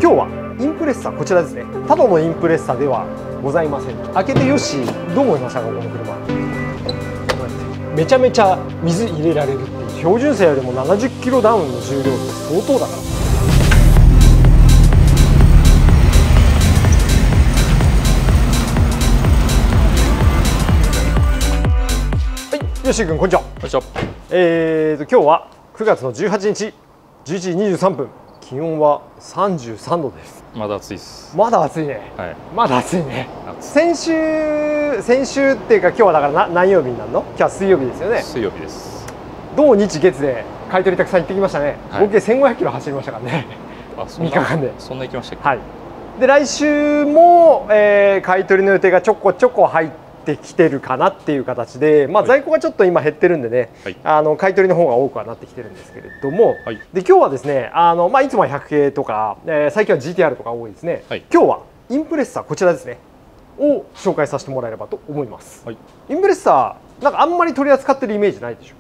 今日はインプレッサこちらですね。ただのインプレッサではございません。開けてよし、どう思いましたかこの車。めちゃめちゃ水入れられるっていう、標準車よりも70キロダウンの重量って相当だから。はい、よし君こんにちは。こんにちは。今日は9月の18日11時23分。気温は33度です。まだ暑いです。まだ暑いね。はい。まだ暑いね。先週っていうか今日はだから何曜日になるの？今日は水曜日ですよね。水曜日です。土日月で買い取りたくさん行ってきましたね。はい、合計1500キロ走りましたからね。あ、3日間で。そんな行きましたっけ？はい。で来週も、買い取りの予定がちょこちょこ入ってきてるかなっていう形で、まあ、在庫がちょっと今減ってるんでね、はい、買い取りの方が多くはなってきてるんですけれども、はい、で今日はですねまあ、いつもは100系とか、最近は GTR とか多いですね、はい、今日はインプレッサこちらですねを紹介させてもらえればと思います、はい、インプレッサなんかあんまり取り扱ってるイメージないでし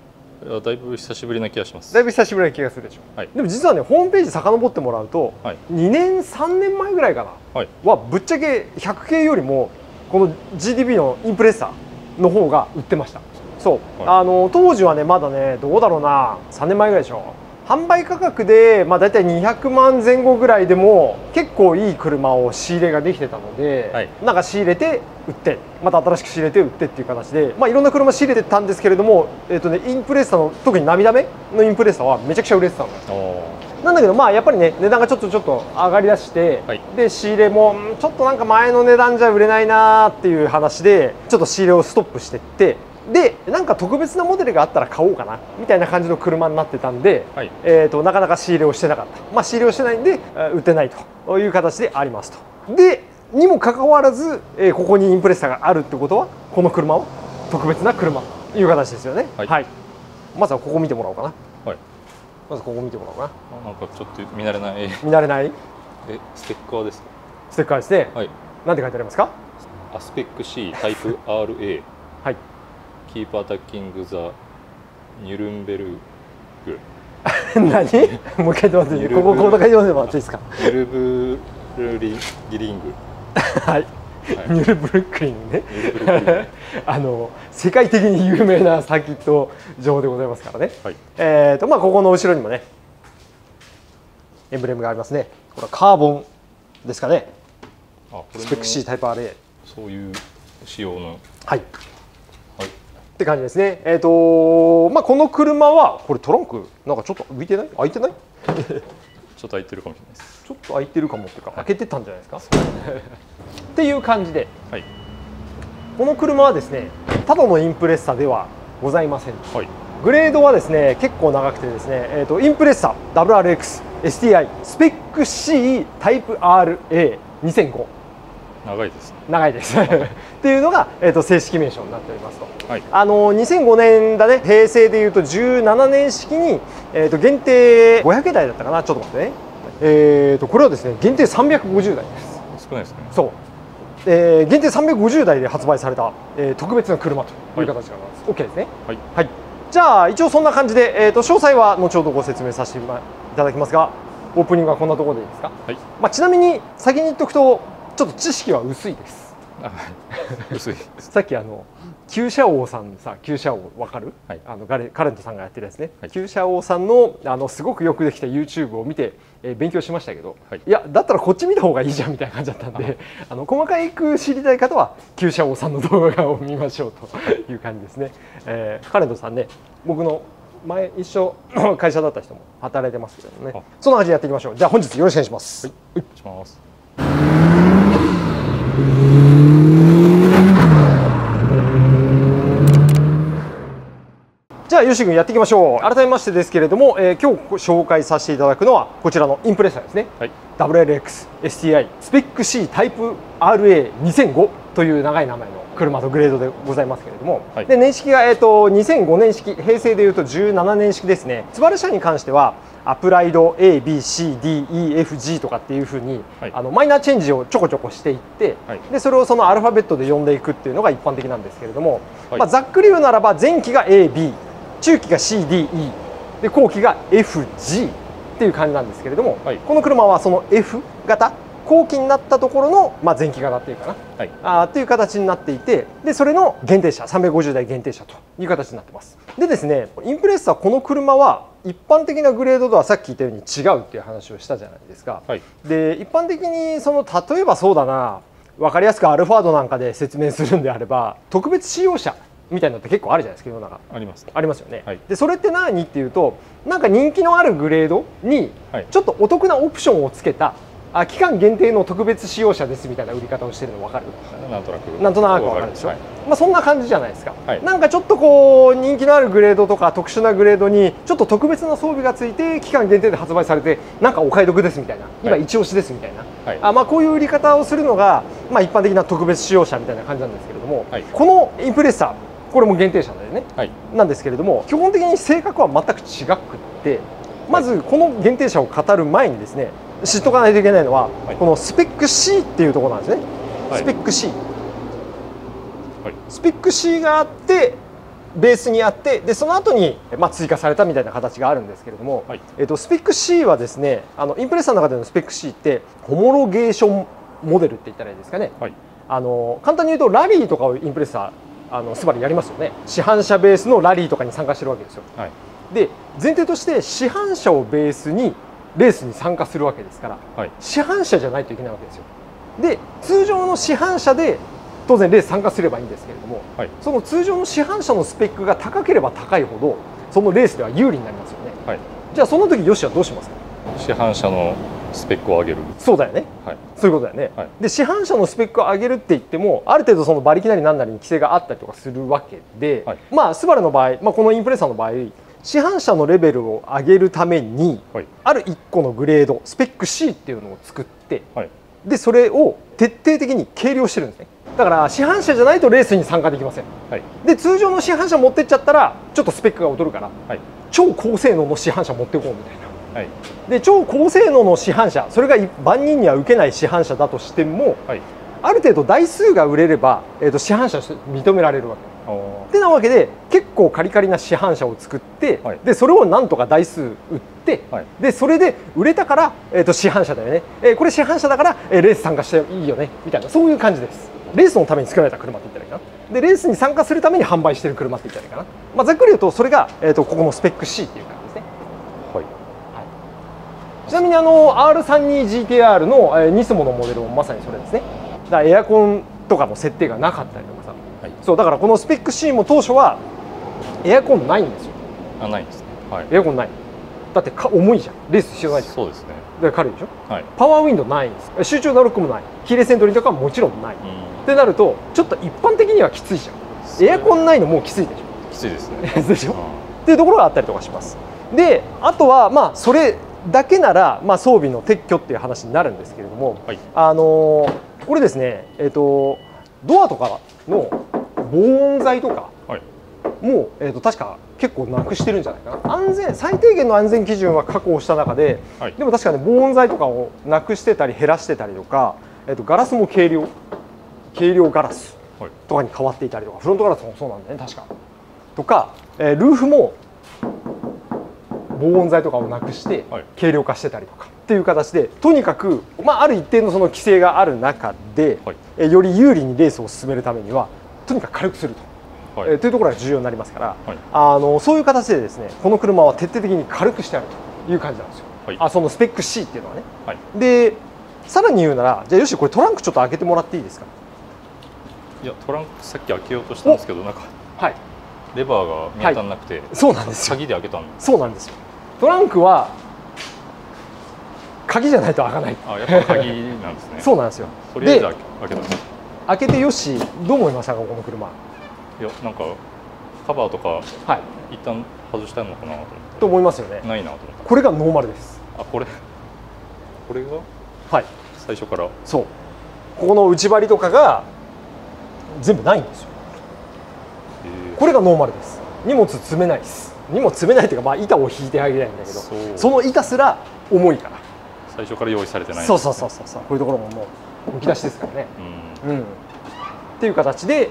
ょ？だいぶ久しぶりな気がします。だいぶ久しぶりな気がするでしょ、はい、でも実はねホームページ遡ってもらうと、はい、2年3年前ぐらいかな、はい、はぶっちゃけ100系よりもこの GTB のインプレッサの方が売ってました。そう、はい、当時はねまだねどうだろうな3年前ぐらいでしょ。販売価格でまあだいたい200万前後ぐらいでも結構いい車を仕入れができてたので、はい、なんか仕入れて売ってまた新しく仕入れて売ってっていう形で、まあ、いろんな車仕入れてたんですけれども、インプレッサの特に涙目のインプレッサはめちゃくちゃ売れてたの。なんだけどまあやっぱりね値段がちょっと上がりだして、はい、で仕入れもちょっとなんか前の値段じゃ売れないなっていう話でちょっと仕入れをストップしてって、でなんか特別なモデルがあったら買おうかなみたいな感じの車になってたんで、はい、なかなか仕入れをしてなかった、まあ、仕入れをしてないんで売ってないという形でありますと。でにもかかわらず、ここにインプレッサがあるってことはこの車は特別な車という形ですよね。はい、はい、まずはここ見てもらおうかな。はい、まずここ見てもらおうかな。なんかちょっと見慣れない。見慣れない。ステッカーですか？ステッカーですね。はい。なんて書いてありますか？アスペック C タイプ RA。はい。キープアタッキングザニュルンベルグ。何？もう一回言ってもらっていい？ここ書いてもらっていいですか？ニュルブルリギリング。はい。ニュルブルックリンね。世界的に有名なサーキット場でございますからね。はい、まあここの後ろにもねエンブレムがありますね。これはカーボンですかね。スペック C タイプ RA。そういう仕様の。はい。はい。って感じですね。まあこの車はこれトランクなんかちょっと浮いてない？開いてない？ちょっと開いてるかもしれないです。ちょっと開いてるかもっていうか、開けてたんじゃないですか。っていう感じで、はい、この車はですねただのインプレッサではございません。はい、グレードはですね結構長くてですね、インプレッサ WRX STI スペック C タイプ RA2005。長いですね。長いですっていうのが、正式名称になっておりますと。はい、2005年だね、平成でいうと17年式に、限定500台だったかな。ちょっと待ってね。これはですね限定350台です。少ないですね。そう、限定350台で発売された、特別な車という形になります。はい、OK ですね。はい、はい、じゃあ一応そんな感じで、詳細は後ほどご説明させていただきますが、オープニングはこんなところでいいですか？はい、まあ、ちなみに先に言っておくとちょっと知識は薄いです。薄いさっき旧車王さんさ、旧車王わかる？はい、カレントさんがやってるやつね、はい、旧車王さんのすごくよくできた YouTube を見て、勉強しましたけど、はい、いやだったらこっち見た方がいいじゃんみたいな感じだったんで、細かく知りたい方は旧車王さんの動画を見ましょうという感じですね。カレントさんね、僕の前一緒会社だった人も働いてますけどね、そんな感じでやっていきましょう。じゃあ本日よろしくお願いします。はい、お願いします。じゃあよし君やっていきましょう。改めましてですけれども、今日紹介させていただくのはこちらのインプレッサですね。はい、WRX STI スペック C タイプ RA2005 という長い名前の車とグレードでございますけれども、はい、で年式が、2005年式、平成でいうと17年式ですね。スバル車に関してはアプライド ABCDEFG とかっていうふうに、はい、マイナーチェンジをちょこちょこしていって、はい、でそれをそのアルファベットで呼んでいくっていうのが一般的なんですけれども、はい、まあ、ざっくり言うならば前期が AB、中期が CDE で後期が FG っていう感じなんですけれども、この車はその F 型後期になったところの、前期型っていうかな、っていう形になっていて、でそれの限定車、350台限定車という形になってます。でですね、インプレッサーこの車は一般的なグレードとはさっき言ったように違うっていう話をしたじゃないですか。で一般的にその例えばそうだな、分かりやすくアルファードなんかで説明するんであれば、特別仕様車みたいなのって結構あるじゃないですか、世の中。ありますよね。でそれって何っていうと、なんか人気のあるグレードにちょっとお得なオプションをつけた期間限定の特別仕様車ですみたいな売り方をしてるの分かる？なんとなく分かるでしょ。そんな感じじゃないですか。なんかちょっとこう人気のあるグレードとか特殊なグレードにちょっと特別な装備がついて期間限定で発売されて、なんかお買い得ですみたいな、今一押しですみたいな、こういう売り方をするのが、一般的な特別仕様車みたいな感じなんですけれども、このインプレッサーこれも限定車でね、なんですけれども、基本的に性格は全く違くって、まずこの限定車を語る前にですね、知っとかないといけないのは、このスペック C っていうところなんですね。スペック C、スペック C があってベースにあって、でその後に追加されたみたいな形があるんですけれども、スペック C はですね、インプレッサーの中でのスペック C ってホモロゲーションモデルって言ったらいいですかね。簡単に言うとラリーとかをインプレッサースバルやりますよね。市販車ベースのラリーとかに参加してるわけですよ。で前提として市販車をベースにレースに参加するわけですから、市販車じゃないといけないわけですよ。で通常の市販車で当然レース参加すればいいんですけれども、その通常の市販車のスペックが高ければ高いほどそのレースでは有利になりますよね。じゃあその時ヨシはどうしますか？市販車のスペックを上げる。そうだよね、そういうことだよね。で市販車のスペックを上げるって言っても、ある程度その馬力なり何なりに規制があったりとかするわけで、スバルの場合、このインプレッサーの場合、市販車のレベルを上げるために、ある1個のグレードスペック C っていうのを作って、でそれを徹底的に計量してるんですね。だから市販車じゃないとレースに参加できません。で通常の市販車持ってっちゃったらちょっとスペックが劣るから、超高性能の市販車持っていこうみたいな。で超高性能の市販車、それが万人には受けない市販車だとしても、ある程度台数が売れれば、市販車として認められるわけ。ってなわけで結構カリカリな市販車を作って、でそれをなんとか台数売って、でそれで売れたから、市販車だよね、これ市販車だから、レース参加していいよねみたいな、そういう感じです。レースのために作られた車って言ったらいいかな。でレースに参加するために販売している車って言ったらいいかな。ざっくり言うとそれが、ここのスペック C っていう感じですね。ちなみにR32GTR のニスモのモデルもまさにそれですね。だからエアコンとかの設定がなかったりとかさ、そうだからこのスペック C も当初はエアコンないんですよ。ないんですね。エアコンない。だって重いじゃん。レース必要ないじゃん。そうですね。だから軽いでしょ。パワーウィンドウないんです。集中打力もない。キーレスエントリーとかももちろんない。ってなるとちょっと一般的にはきついじゃん。エアコンないのもうきついでしょ。きついですね。でしょ。っていうところがあったりとかします。であとはそれだけなら装備の撤去っていう話になるんですけれども、これですね、ドアとかの防音材とかも確か結構なくしてるんじゃないかな。最低限の安全基準は確保した中で、でも確かに防音材とかをなくしてたり減らしてたりとか、ガラスも軽量ガラスとかに変わっていたりとか、フロントガラスもそうなんだよね確か。とか、ルーフも防音材とかをなくして軽量化してたりとかっていう形で、とにかく、ある一定のその規制がある中で、より有利にレースを進めるためにはとにかく軽くすると、というところが重要になりますから、そういう形でですね、この車は徹底的に軽くしてあるという感じなんですよ。そのスペック C っていうのはね。でさらに言うなら、じゃあよしこれトランクちょっと開けてもらっていいですか。いやトランクさっき開けようとしたんですけど、なんかレバーが見当たらなくて、そうなんですよ。鍵で開けたんです。そうなんですよ。トランクは鍵じゃないと開かない。やっぱ鍵なんですね。そうなんですよ。とりあえず開けたんです。開けてよし、どう思いましたかこの車。いやなんかカバーとか一旦外したのかなと思いますよね。ないなと思った。これがノーマルです。これが最初から。そう。ここの内張りとかが全部ないんですよ。これがノーマルです。荷物詰めないです。荷物詰めないというか、板を引いてあげないんだけど、その板すら重いから。最初から用意されてない。そう。こういうところももうむき出しですからね。っていう形で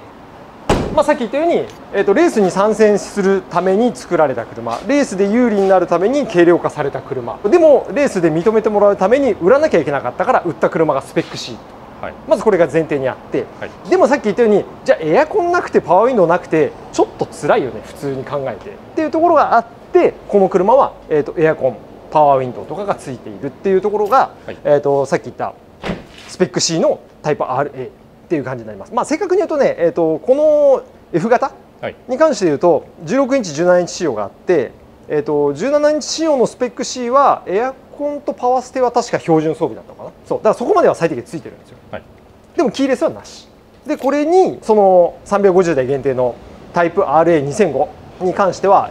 まあ、さっき言ったように、レースに参戦するために作られた車、レースで有利になるために軽量化された車、でもレースで認めてもらうために売らなきゃいけなかったから売った車がスペック C、はい、まずこれが前提にあって、はい、でもさっき言ったように、じゃあエアコンなくてパワーウィンドウなくてちょっと辛いよね普通に考えてっていうところがあって、この車は、エアコンパワーウィンドウとかがついているっていうところが、はい、さっき言ったスペック C のタイプ RAっていう感じになります。まあ、正確に言うとね、この F 型に関して言うと16インチ17インチ仕様があって、17インチ仕様のスペック C はエアコンとパワーステは確か標準装備だったのかな。そうだからそこまでは最低限ついてるんですよ、はい、でもキーレスはなしで、これにその350台限定のタイプ RA2005に関しては、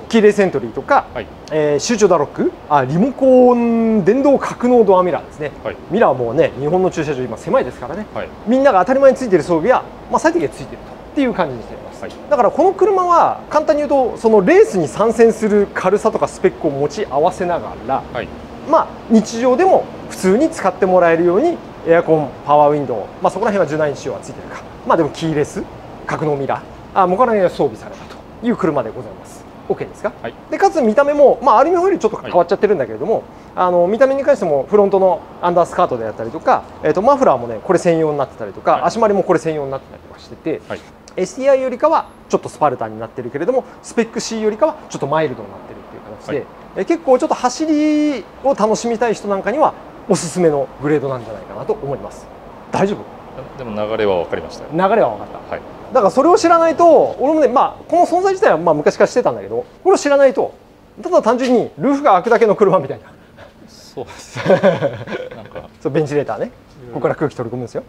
キーレスエントリーとか、はい、集中打ロック、リモコン電動格納ドアミラーですね、はい、ミラーもね日本の駐車場今狭いですからね、はい、みんなが当たり前についている装備は、まあ、最低限ついているとっていう感じにしています、はい、だからこの車は簡単に言うとそのレースに参戦する軽さとかスペックを持ち合わせながら、はい、まあ日常でも普通に使ってもらえるようにエアコンパワーウィンドウ、まあ、そこら辺は17インチ仕様はついてるか、まあでもキーレス格納ミラーもうこの辺は装備されたという車でございます。 OK ですか、はい、でかつ見た目も、まあ、アルミホイルちょっと変わっちゃってるんだけれども、はい、見た目に関してもフロントのアンダースカートであったりとか、マフラーもねこれ専用になってたりとか、はい、足回りもこれ専用になってたりとかしてて、はい、STI よりかはちょっとスパルタンになってるけれどもスペック C よりかはちょっとマイルドになってるっていう形で、はい、結構ちょっと走りを楽しみたい人なんかにはおすすめのグレードなんじゃないかなと思います。大丈夫？でも流れは分かりました。流れは分かった。はい。だからそれを知らないと、俺もね、まあこの存在自体はまあ昔からしてたんだけど、これを知らないとただ単純にルーフが開くだけの車みたいな。そうです。なんかそうベンチレーターね。ここから空気取り込むんですよ。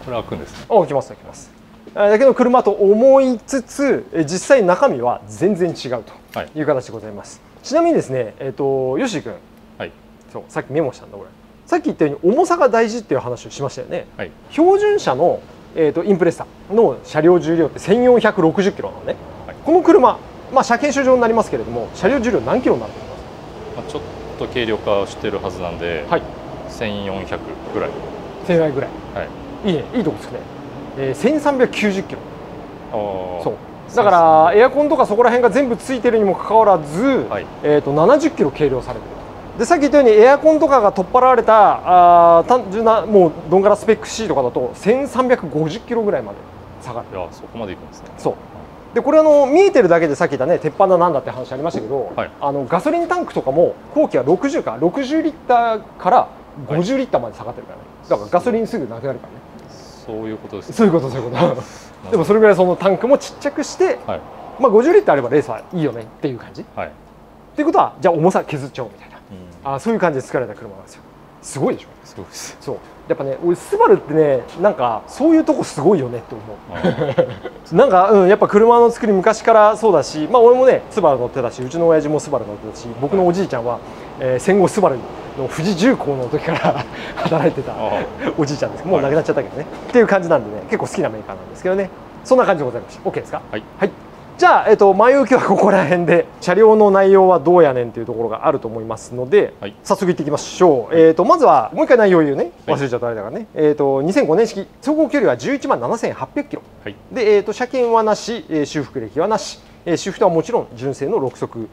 これ開くんですね。開きます開きます。だけど車と思いつつ、実際中身は全然違うという形でございます。はい、ちなみにですね、ヨシ君、はい、そうさっきメモしたんだこれ。さっき言ったように重さが大事っていう話をしましたよね。はい、標準車の、インプレッサの車両重量って1460キロなのね。はい、この車、まあ車検証上になりますけれども、車両重量何キロになると思いますか？まあちょっと軽量化してるはずなんで、はい、1400ぐらい。1400ぐらい。はい。いいね、いいとこつくね。1390キロ。そう。だからエアコンとかそこら辺が全部ついてるにもかかわらず、はい、70キロ軽量されてる。でさっき言ったようにエアコンとかが取っ払われた単純なもうドンガラスペック C とかだと1350キロぐらいまで下がる。いやそこまでいくんですね。そうでこれ見えてるだけでさっき言ったね鉄板だなんだって話ありましたけど、はい、ガソリンタンクとかも後期は60リッターから50リッターまで下がってるからね。だからガソリンすぐなくなるからね。そういうことですね。そういうことそういうことでもそれぐらいそのタンクもちっちゃくして、はい、まあ50リッターあればレースはいいよねっていう感じ、はい、っていうことはじゃあ重さ削っちゃおうみたいな、そういう感じで作られた車なんですよ。すごいでしょ。すごいです。そうやっぱね俺スバルってねなんかそういうとこすごいよねって思うなんか、やっぱ車の作り昔からそうだし、まあ俺もねスバル乗ってたしうちの親父もスバル乗ってたし僕のおじいちゃんは、戦後スバルの富士重工の時から働いてたおじいちゃんですけどもう亡くなっちゃったけどね、っていう感じなんでね結構好きなメーカーなんですけどね。そんな感じでございました。 OK ですか？はい、はい、じゃあ、前置きはここら辺で車両の内容はどうやねんというところがあると思いますので、はい、早速いっていきましょう。まずはもう一回内容を言うね、忘れちゃったあれだからね、2005年式走行距離は11万7800キロ、はい、で、車検はなし、修復歴はなし、シフトはもちろん純正の6速、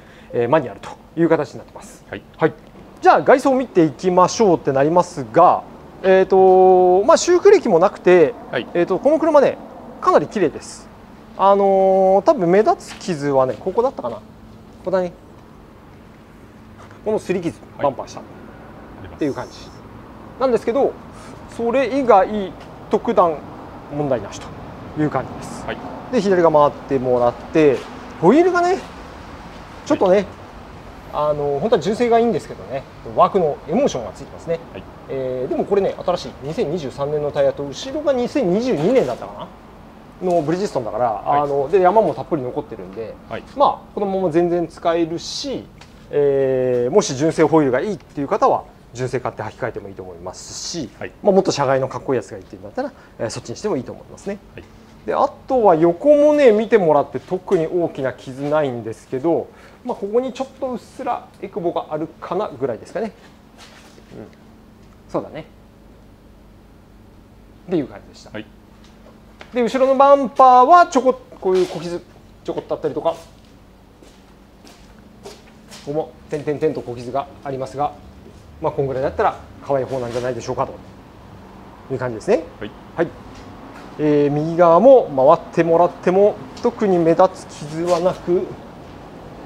マニュアルという形になってます。はい、はい、じゃあ外装を見ていきましょうってなりますが、まあ、修復歴もなくて、はい、この車ねかなり綺麗です。多分目立つ傷はねここだったかな、ここだね、この擦り傷バンパーした、はい、っていう感じなんですけど、それ以外特段問題なしという感じです。はい、で左が回ってもらって、ホイールがねちょっとね、はい、本当は純正がいいんですけどね、ワークのエモーションがついてますね。はい、でもこれね新しい2023年のタイヤと後ろが2022年だったかなのブリヂストンだから、はい、で山もたっぷり残ってるんで、はい、まあこのまま全然使えるし、もし純正ホイールがいいっていう方は純正買って履き替えてもいいと思いますし、はい、まあ、もっと車外のかっこいいやつがいいっていうんだったら、そっちにしてもいいと思いますね。はい、であとは横もね見てもらって特に大きな傷ないんですけど、まあ、ここにちょっとうっすらエクボがあるかなぐらいですかね。うん、そうだねっていう感じでした。はい、で後ろのバンパーはこういう小傷ちょこっとあったりとか、ここも点々々と小傷がありますが、まあこんぐらいだったら可愛い方なんじゃないでしょうかという感じですね。はい、はい。右側も回ってもらっても特に目立つ傷はなく、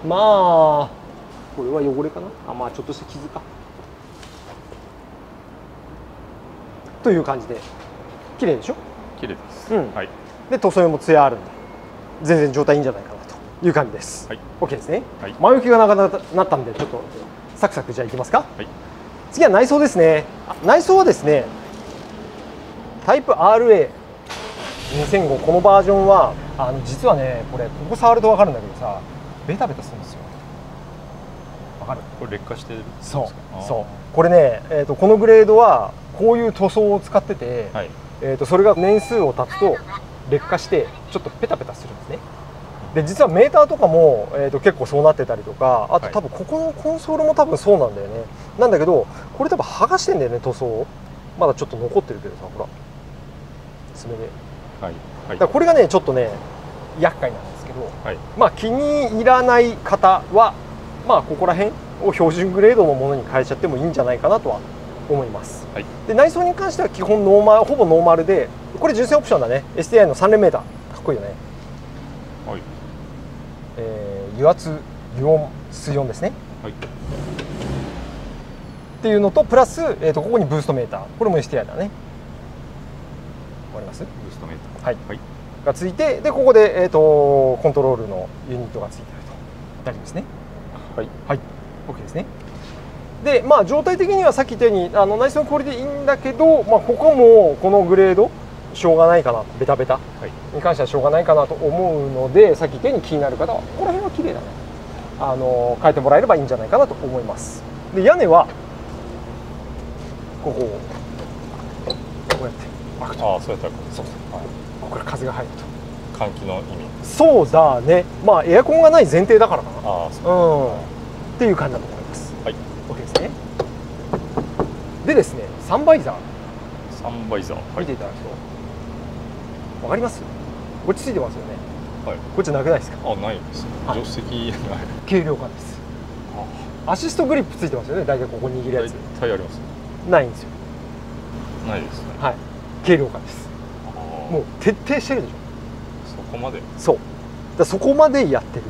まあこれは汚れかな、まあちょっとした傷かという感じで綺麗でしょ。綺麗です。はい。で塗装もツヤあるんで全然状態いいんじゃないかなという感じです。はい。OK ですね。はい。前置きが長くなったんでちょっとサクサクじゃあいきますか。はい。次は内装ですね。内装はですね、タイプ RA2005 このバージョンは実はね、これここ触ると分かるんだけどさ、ベタベタするんですよ。分かる？これ劣化してるんですか？そうこれね、このグレードはこういう塗装を使ってて、はい、それが年数を経つと劣化してちょっとペタペタするんですね。で実はメーターとかも、結構そうなってたりとか、あと多分ここのコンソールも多分そうなんだよね。なんだけどこれ多分剥がしてんだよね、塗装を。まだちょっと残ってるけどさ、ほら爪で、はいはい、だからこれがねちょっとね厄介なんですけど、はい、まあ気に入らない方はまあここら辺を標準グレードのものに変えちゃってもいいんじゃないかなとは思います。はい、で内装に関しては基本ノーマル、ほぼノーマルで、これ純正オプションだね。 STI の3連メーターかっこいいよね。はい、油圧油温水温ですね。はい、っていうのとプラス、ここにブーストメーター、これも STI だね。わかります？ブーストメーター、はいはい、がついて、でここで、コントロールのユニットがついていると。大丈夫ですね。はいはい、 OK ですね。でまあ状態的にはさっき言ったように内装のクオリティいいんだけど、まあ、ここもこのグレードしょうがないかな、ベタベタに関してはしょうがないかなと思うので、さっき言ったように気になる方はここら辺は綺麗だね、変えてもらえればいいんじゃないかなと思います。で屋根はここをこうやって開くと。そうやったらそうそう、はい、これ風が入ると換気の意味。そうだね。まあエアコンがない前提だからかな。っていう感じだと思います。はい、OK ですね。でですね、サンバイザー見ていただくとわかります？こっちついてますよね。はい。こっちなくないですか？ないです。助手席ない。軽量化です。アシストグリップついてますよね。大体ここ握るやつ。大体あります。ないんですよ。ないですね。はい。軽量化です。もう徹底してるでしょ。そこまで。そう。だそこまでやってる。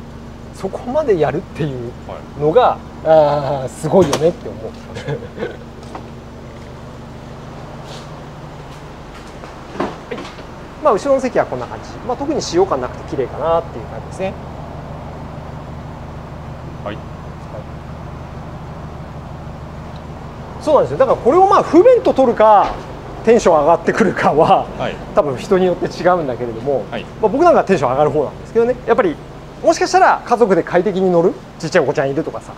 そこまでやるっていうのが、はい、すごいよねって思う。まあ後ろの席はこんな感じ。まあ特に使用感なくて綺麗かなっていう感じですね。はい。はい、そうなんですよ。だからこれをまあ不便と取るかテンション上がってくるかは、はい、多分人によって違うんだけれども、はい、まあ僕なんかはテンション上がる方なんですけどね。やっぱりもしかしたら家族で快適に乗るちっちゃいお子ちゃんいるとかさ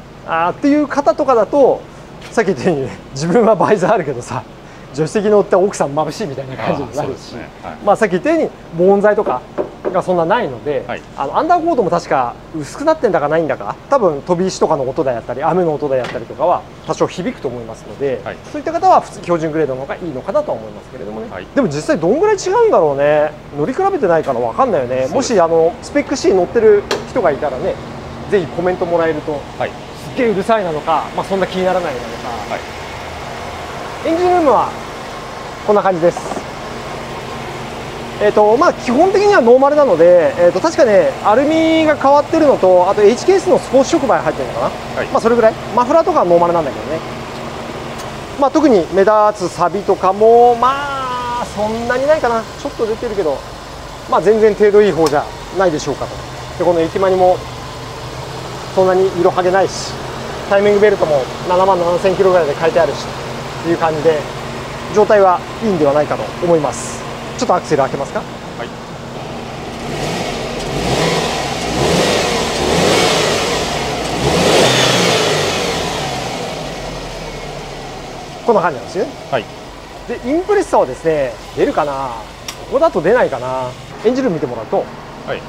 っていう方とかだと、さっき言ったように自分はバイザーあるけどさ、助手席乗って奥さん眩しいみたいな感じになるし、まあさっき言ったように防音材とかがそんなないので、はい、アンダーコードも確か薄くなってんだかないんだか、多分飛び石とかの音であったり雨の音であったりとかは多少響くと思いますので、はい、そういった方は普通標準グレードの方がいいのかなとは思いますけれどもね、はい、でも実際どんぐらい違うんだろうね。乗り比べてないから分かんないよね。もしスペック C 乗ってる人がいたらね、ぜひコメントもらえると、はい、すっげえうるさいなのか、まあ、そんな気にならないなのか、はい、エンジンルームはこんな感じです。まあ基本的にはノーマルなので、確かねアルミが変わってるのと、あと HKS のスポーツ触媒入ってるのかな、はい、まあそれぐらい。マフラーとかはノーマルなんだけどね、まあ特に目立つサビとかもまあそんなにないかな。ちょっと出てるけど、まあ全然程度いい方じゃないでしょうかと。でこの駅マニもそんなに色はげないし、タイミングベルトも7万7000キロぐらいで書いてあるしという感じで、状態はいいんではないかと思います。ちょっとアクセル開けますか。はい、こんな感じなんですよね。はい、でインプレッサーはですね、出るかな、ここだと出ないかな。エンジンルーム見てもらうと、はい、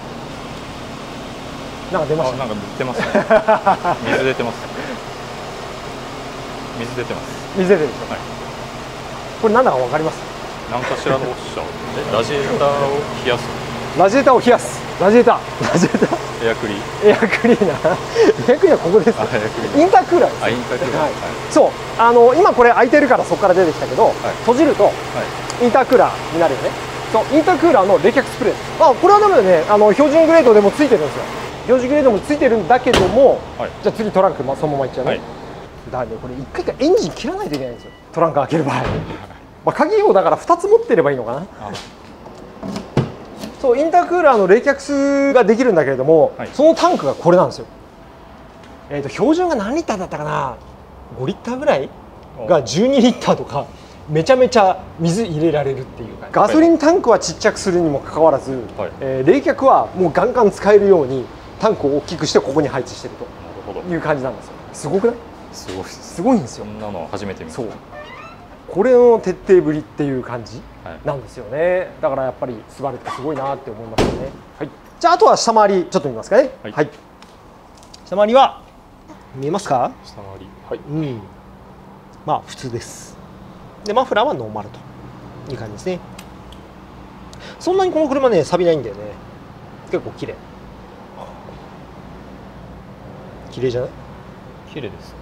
なんか出ました。なんか出ますね。水出てます。水出てます。水出てるでしょ。はい、これなんだかわかります？何かしらのオフィシャルラジエーターを冷やす。ラジエーターを冷やす。ラジエーターエアクリエアクリーナーエアクリーナーはここです。インタークーラーです。インタークーラー、はい、そう今これ開いてるからそこから出てきたけど、閉じるとインタークーラーになるよね。そうインタークーラーの冷却スプレー。これはでもね標準グレードでもついてるんですよ。標準グレードもついてるんだけども、じゃあ次トランク、そのままいっちゃうね。だからねこれ一回かエンジン切らないといけないんですよ、トランク開ける場合鍵をだから2つ持ってればいいのかな。そうインタークーラーの冷却ができるんだけれども、そのタンクがこれなんですよ。標準が何リッターだったかな、5リッターぐらいが12リッターとかめちゃめちゃ水入れられるっていう。ガソリンタンクはちっちゃくするにもかかわらず、冷却はもうガンガン使えるようにタンクを大きくしてここに配置してるという感じなんですよ。すごくない？すごいです。すごいんですよ。そんなの初めて見た。そう。これの徹底ぶりっていう感じなんですよね。だからやっぱりスバルってすごいなって思いますよね。はい。じゃああとは下回りちょっと見ますかね。はい。下回りは見えますか？下回り。はい。まあ普通です。でマフラーはノーマルという感じですね。そんなにこの車ね錆びないんだよね。結構綺麗。綺麗じゃない？綺麗です。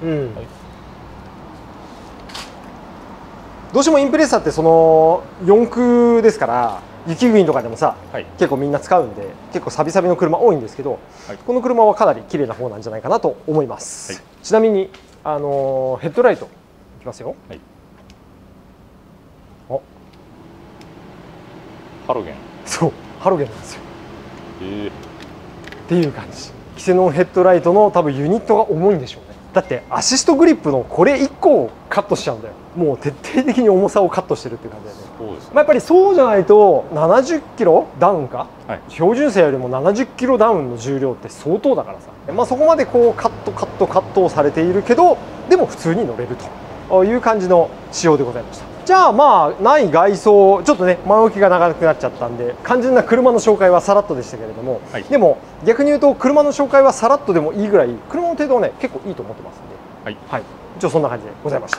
どうしてもインプレッサーってその4駆ですから雪国とかでもさ、結構みんな使うんで結構サビサビの車多いんですけど、この車はかなり綺麗な方なんじゃないかなと思います。ちなみにヘッドライトいきますよ。ハロゲン。そうハロゲンなんですよ。っていう感じ。キセノンヘッドライトの多分ユニットが重いんでしょうね。だってアシストグリップのこれ1個をカットしちゃうんだよ。もう徹底的に重さをカットしてるっていう感じだよね。そうですね。やっぱりそうじゃないと70キロダウンか、標準車よりも70キロダウンの重量って相当だからさ、そこまでこうカットをされているけどでも普通に乗れるという感じの仕様でございました。じゃあない外装ちょっとね前置きが長くなっちゃったんで肝心な車の紹介はさらっとでしたけれども、でも逆に言うと車の紹介はさらっとでもいいぐらい車の程度はね結構いいと思ってますんで、一応そんな感じでございました。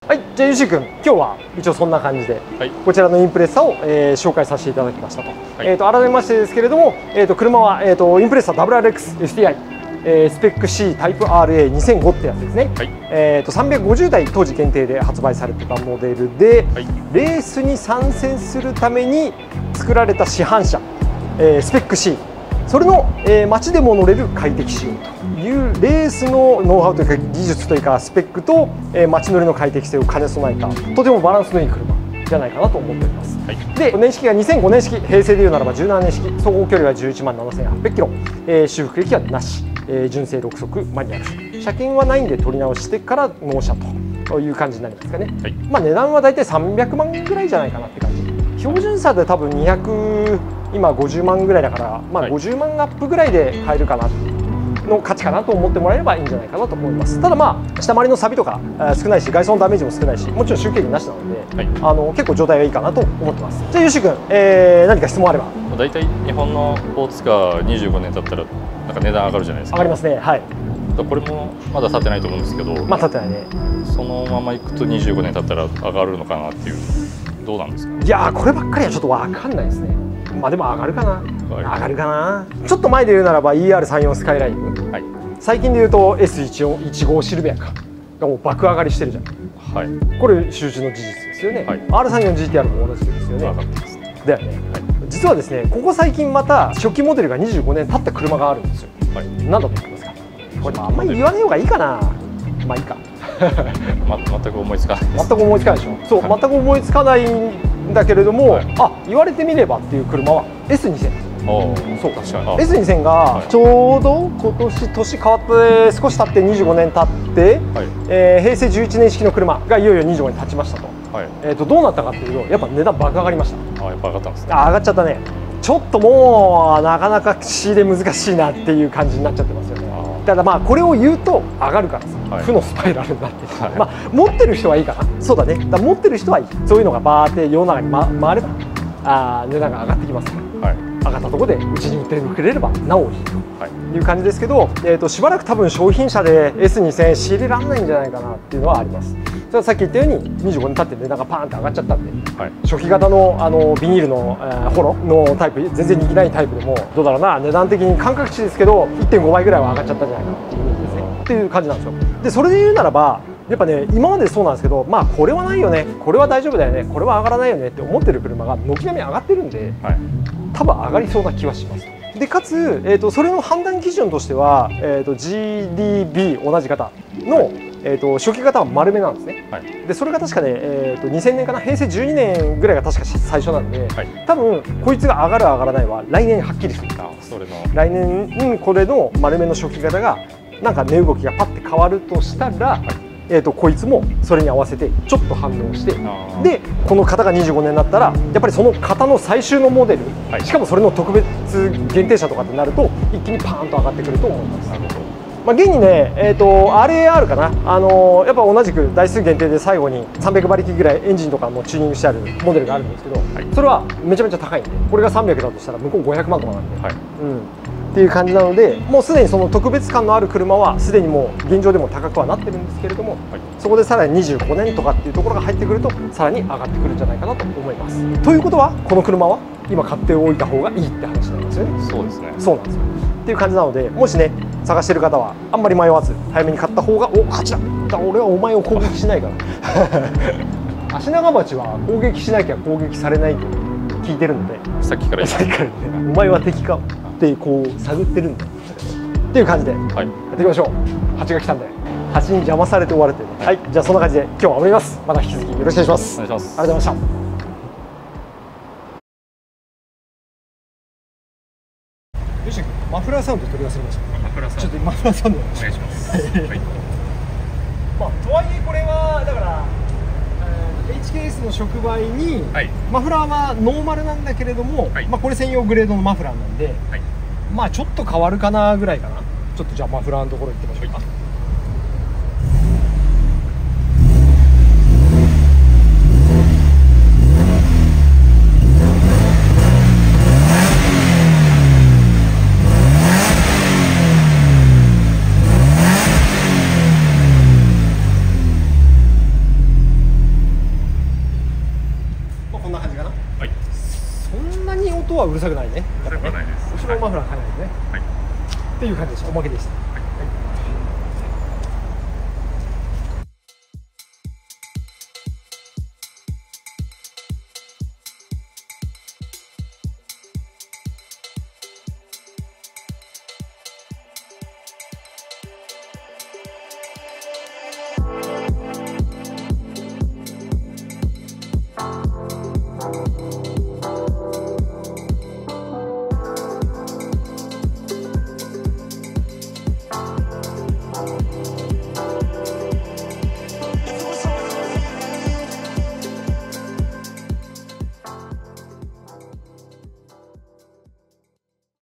はい、じゃあユシ君今日は一応そんな感じで、こちらのインプレッサを、紹介させていただきましたと。改めましてですけれども、車は、インプレッサ WRX-STI、スペック C タイプ RA2005 ってやつですね。350台当時限定で発売されてたモデルで、レースに参戦するために作られた市販車、スペック C、それの、街でも乗れる快適仕様というレースのノウハウというか技術というかスペックと、街乗りの快適性を兼ね備えたとてもバランスのいい車じゃないかなと思っております。で年式が2005年式、平成でいうならば17年式、走行距離は11万7800キロ、修復歴はなし、純正6速マニュアル、車検はないんで取り直してから納車という感じになりますかね。値段はだいたい300万ぐらいじゃないかなって感じ。標準車で多分200今50万ぐらいだから、50万アップぐらいで買えるかなの価値かなと思ってもらえればいいんじゃないかなと思います。ただ下回りの錆とか少ないし外装のダメージも少ないし、もちろん集計儀なしなので、結構状態がいいかなと思ってます。じゃあユシ君、何か質問あれば。大体日本のスポーツカー25年経ったらなんか値段上がるじゃないですか。上がりますね。はい。これもまだ経ってないと思うんですけど、経ってないね。そのままいくと25年経ったら上がるのかなっていう、どうなんですか。いやーこればっかりはちょっと分かんないですね。でも上がるかな。上がるかな。ちょっと前で言うならば ER34 スカイライン、最近で言うと S15 シルベアかがもう爆上がりしてるじゃん。これ周知の事実ですよね。R34GTR も同じですよね。だよね。実はですねここ最近また初期モデルが25年経った車があるんですよ。何だと思いますか。これあんまり言わない方がいいかな。まあいいか。全く思いつかない。全く思いつかないでしょ。そう全く思いつかないんだけれども、言われてみればっていう車は S2000。そう確かに S2000 がちょうど今年年変わって少し経って25年経って、平成11年式の車がいよいよ25年経ちましたと。どうなったかっていうとやっぱ値段爆上がりました。やっぱ上がったんですね。上がっちゃったね。ちょっともうなかなか仕入れ難しいなっていう感じになっちゃってますよね。ただこれを言うと上がるからさ、負のスパイラルになって、持ってる人はいいかな。そうだね。だ持ってる人はいい。そういうのがバーって世の中に回れば値段が上がってきます。上がったところでうちに売ってくれればなおいいという感じですけど、しばらく多分商品車で S2000 仕入れられないんじゃないかなっていうのはあります。それはさっき言ったように25年経って値段がパーンって上がっちゃったんで、初期型のビニールのホロのタイプ、全然人気ないタイプでもどうだろうな、値段的に感覚値ですけど 1.5 倍ぐらいは上がっちゃったんじゃないかなっていうイメージですねっていう感じなんですよ。でそれで言うならばやっぱね、今までそうなんですけど、まあこれはないよね、これは大丈夫だよね、これは上がらないよねって思ってる車が軒並み上がってるんで、多分上がりそうな気はします。でかつ、それの判断基準としては、GDB 同じ型の、初期型は丸めなんですね。でそれが確かね、2000年かな、平成12年ぐらいが確か最初なんで、多分こいつが上がる上がらないは来年はっきりする。来年、これの丸めの初期型がなんか値動きがパッて変わるとしたら、こいつもそれに合わせてちょっと反応して、でこの型が25年になったらやっぱりその型の最終のモデル、しかもそれの特別限定車とかってなると一気にパーンと上がってくると思います。まあ、現にね、RAR かな、やっぱ同じく台数限定で最後に300馬力ぐらいエンジンとかもチューニングしてあるモデルがあるんですけど、それはめちゃめちゃ高いんで、これが300だとしたら向こう500万とかなんで、っていう感じなので、もうすでにその特別感のある車はすでにもう現状でも高くはなってるんですけれども、そこでさらに25年とかっていうところが入ってくるとさらに上がってくるんじゃないかなと思います。ということはこの車は今買っておいた方がいいって話なんですよね。そうですね。そうなんですよ。っていう感じなので、もしね探してる方はあんまり迷わず早めに買った方が、お勝ちだ、俺はお前を攻撃しないから足長鉢は攻撃しなきゃ攻撃されないと聞いてるので、さっきからお前は敵かってこう探ってるんだっていう感じでやっていきましょう。蜂が来たんで蜂に邪魔されて終わるという、じゃあそんな感じで今日は終わります。また引き続きよろしくお願いします。ありがとうございました。よし、マフラーサウンド取り忘れました。ちょっとマフラーサウンドお願いします。まあとはいえこれはだから、HKS の触媒に、マフラーはノーマルなんだけれども、まあこれ専用グレードのマフラーなんで、まあちょっと変わるかなぐらいかな。ちょっとじゃあマフラーのところ行ってみましょうか。こんな感じかな。そんなに音はうるさくないね。後ろマフラー変えないですね。っていう感じでした。おまけでした。